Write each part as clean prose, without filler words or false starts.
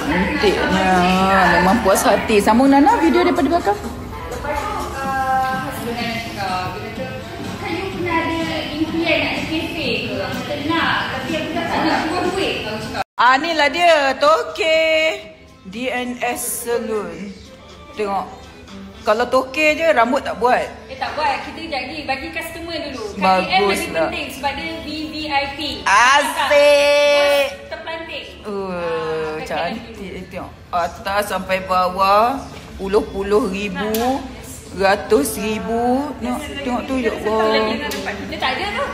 Cantiknya. Memang puas hati. Sambung Nana video daripada belakang. Lepas tu husband nak cakap, dia kata, kan you pernah ada impian nak ada kafe ke? Kita nak, tapi aku dah tak nak keluar duit. Aku cakap. Inilah dia, Toke DNS Saloon. Tengok. Kalau Toke je rambut tak buat. Tak buat, kita jadi bagi customer dulu. Bagus KM lebih lah. penting sebab dia VVIP. Asyik. Terpelanting. Cantik. Tengok. Atas sampai bawah. Puluh-puluh ribu. Ratus ribu. Tengok tu. Ya Allah. Dia tak ada tu.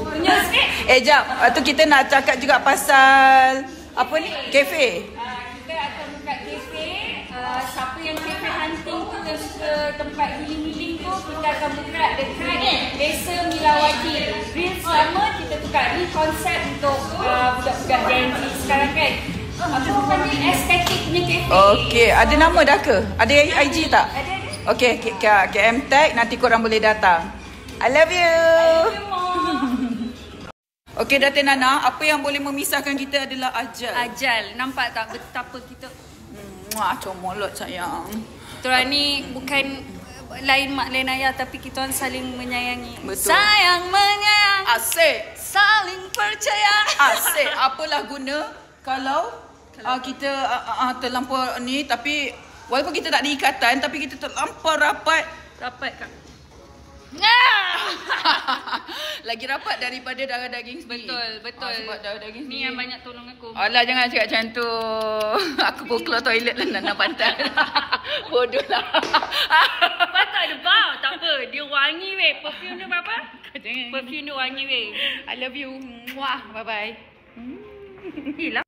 Punya sikit. Jap. Tu kita nak cakap juga pasal apa ni? Kafe. Kita akan buka kafe. Siapa yang kafe hunting tu, yang suka tempat healing-healing tu, kita akan buka dekat Desa Milawati. Real sama kita tukar. Ni konsep untuk budak-budak Gen Z sekarang kan. Apa bukan ni estetik punya kafe. Okey, ada nama dah ke? Ada IG tak? Ada. Okey, KM Tag, nanti korang boleh datang. I love you. Okey, Datin Nana, apa yang boleh memisahkan kita adalah ajal. Ajal. Nampak tak betapa kita Comolot sayang. Kita ni bukan lain mak lain ayah, tapi kita orang saling menyayangi. Betul. Sayang menyayang. Asyik. Saling percaya. Asyik. Apalah guna kalau kita terlampau ni, tapi walaupun kita tak ada ikatan, tapi kita terlampau rapat. Rapat kak. Lagi rapat daripada darah daging sendiri. Betul. Sebab darah daging Ni sendiri. yang banyak tolong aku. Alah, jangan cakap macam tu. Aku pun keluar toilet lah Nana pantai. Bodoh lah. Patut ada bau. Tak apa. Dia wangi weh. Perfume dia berapa? Perfume dia wangi weh. I love you. Wah, bye-bye. Hilang.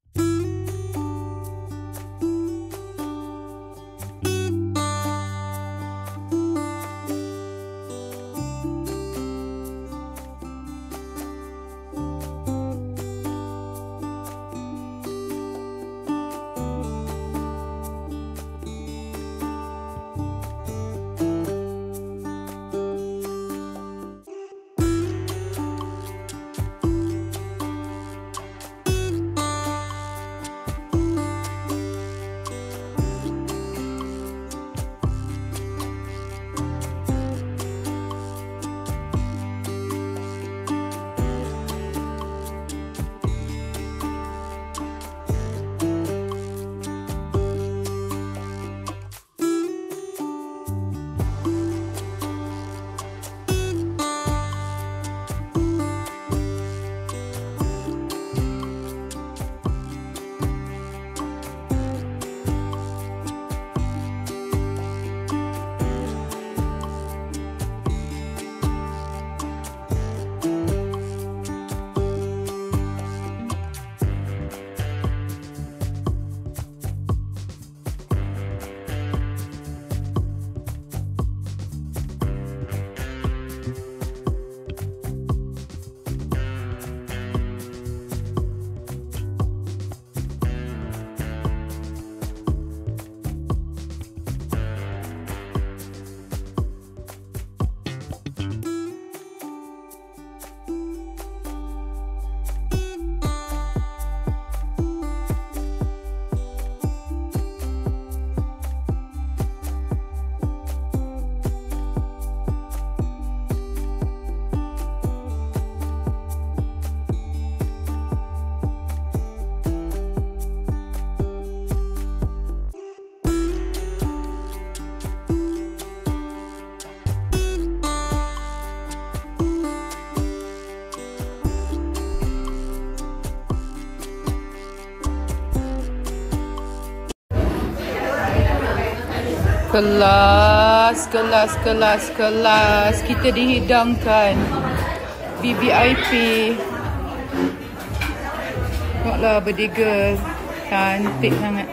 Kelas. Kita dihidangkan VVIP. Tengoklah bertiga. Cantik sangat.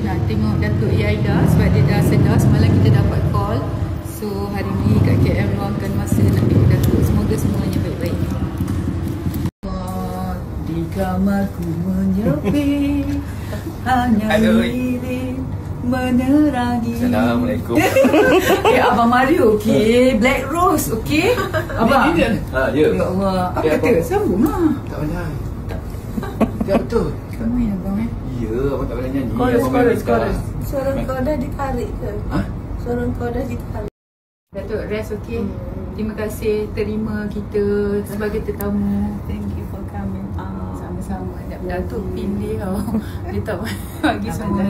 nak tengok Datuk Aida sebab dia dah sedar. Semalam kita dapat call. So hari ni kat KL luangkan masa nak tengok Datuk. Semoga semuanya baik-baik. Di kamarku menyepi, hanya lilin menerangi. Assalamualaikum. Abang Mario, okey. Black Rose, okey. Abang. Ya. Ya Allah. Apa kata? Sambung lah. Tak pandai. Ya betul. Kamu yang abang Ya, abang tak pandai nyanyi. Chorus. Suara kau dah ditarik ke? Ha? Suara kau dah ditarik. Datuk rest, okey. Terima kasih terima kita sebagai tetamu. Thank you for coming. Sama-sama. Datuk pilih tau. Dia tak bagi semua.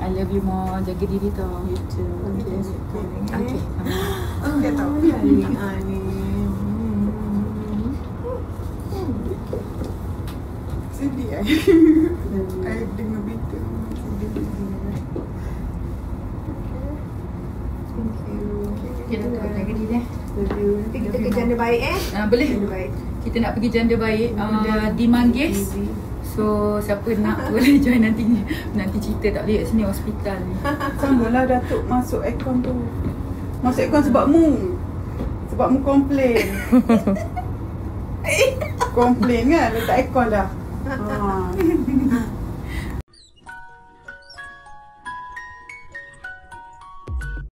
I love you more. Jaga diri tau. You too. Okay. Okay, tahu. Sedih I dengar berita. Thank you. Okay, Datuk. Jaga diri Nanti kita ke janda baik boleh. Janda baik. Kita nak pergi janda baik di Manggis. So siapa nak boleh join nanti cerita tak boleh kat sini hospital ni. Sambunglah Datuk masuk aircon tu. Masuk aircon sebabmu. Sebabmu komplain. Komplain kan letak aircon dah. Ha.